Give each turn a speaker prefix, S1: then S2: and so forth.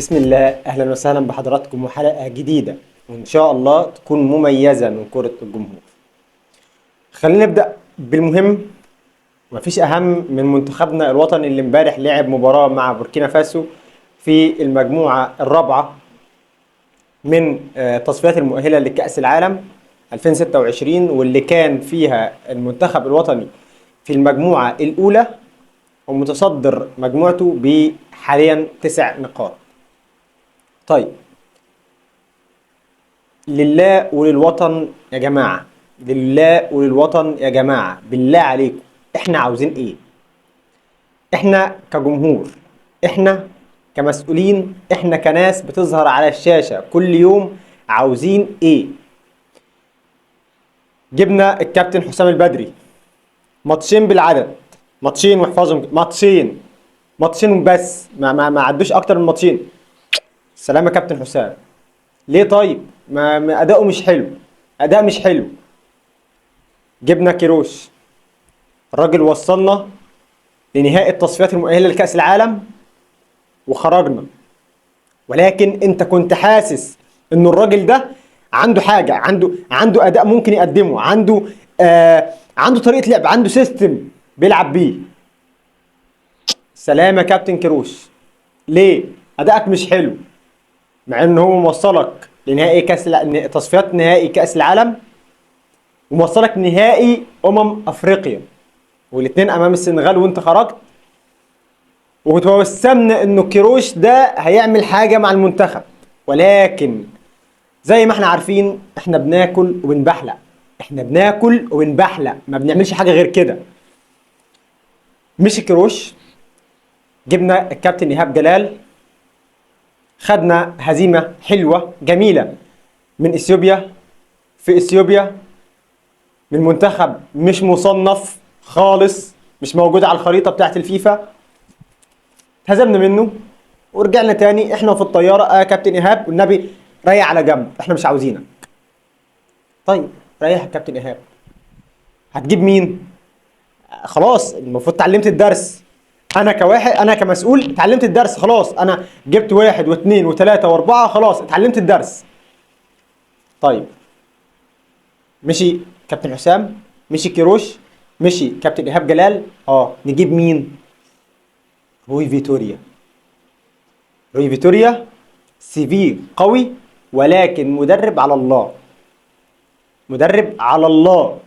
S1: بسم الله، أهلا وسهلا بحضراتكم وحلقة جديدة وإن شاء الله تكون مميزة من كرة الجمهور. خلينا نبدأ بالمهم. مفيش أهم من منتخبنا الوطني اللي امبارح لعب مباراة مع بوركينا فاسو في المجموعة الرابعة من تصفيات المؤهلة لكأس العالم 2026، واللي كان فيها المنتخب الوطني في المجموعة الأولى ومتصدر مجموعته بحاليا 9 نقاط. طيب، لله وللوطن يا جماعة، لله وللوطن يا جماعة، بالله عليكم احنا عاوزين ايه؟ احنا كجمهور، احنا كمسؤولين، احنا كناس بتظهر على الشاشة كل يوم، عاوزين ايه؟ جبنا الكابتن حسام البدري ماتشين بالعدد، ماتشين واحفظهم، ماتشين بس، ما عدوش اكتر من ماتشين. سلام يا كابتن حسام. ليه طيب؟ ما اداؤه مش حلو، اداء مش حلو. جبنا كيروش، الراجل وصلنا لنهائي التصفيات المؤهله لكاس العالم وخرجنا، ولكن انت كنت حاسس ان الراجل ده عنده حاجه، عنده اداء ممكن يقدمه، عنده طريقه لعب، عنده سيستم بيلعب بيه. سلام يا كابتن كيروش. ليه اداءك مش حلو مع ان هو موصلك لنهائي تصفيات نهائي كاس العالم وموصلك نهائي افريقيا، والاثنين امام السنغال وانت خرجت، وتوسمنا انه كيروش ده هيعمل حاجه مع المنتخب. ولكن زي ما احنا عارفين احنا بناكل وبنبحلق، احنا بناكل وبنبحلق، ما بنعملش حاجه غير كده. مشي كيروش، جبنا الكابتن ايهاب جلال، خدنا هزيمه حلوه جميله من اثيوبيا، في اثيوبيا، من منتخب مش مصنف خالص، مش موجود على الخريطه بتاعت الفيفا. هزمنا منه ورجعنا تاني احنا في الطياره. كابتن ايهاب والنبي ريح على جنب، احنا مش عاوزينك. طيب ريح يا كابتن ايهاب، هتجيب مين؟ خلاص المفروض اتعلمت الدرس. انا كواحد، انا كمسؤول اتعلمت الدرس خلاص، انا جبت واحد واثنين وثلاثه واربعه، خلاص اتعلمت الدرس. طيب، مشي كابتن حسام، مشي كيروش، مشي كابتن ايهاب جلال، نجيب مين؟ روي فيتوريا. روي فيتوريا سي في قوي، ولكن مدرب على الله، مدرب على الله.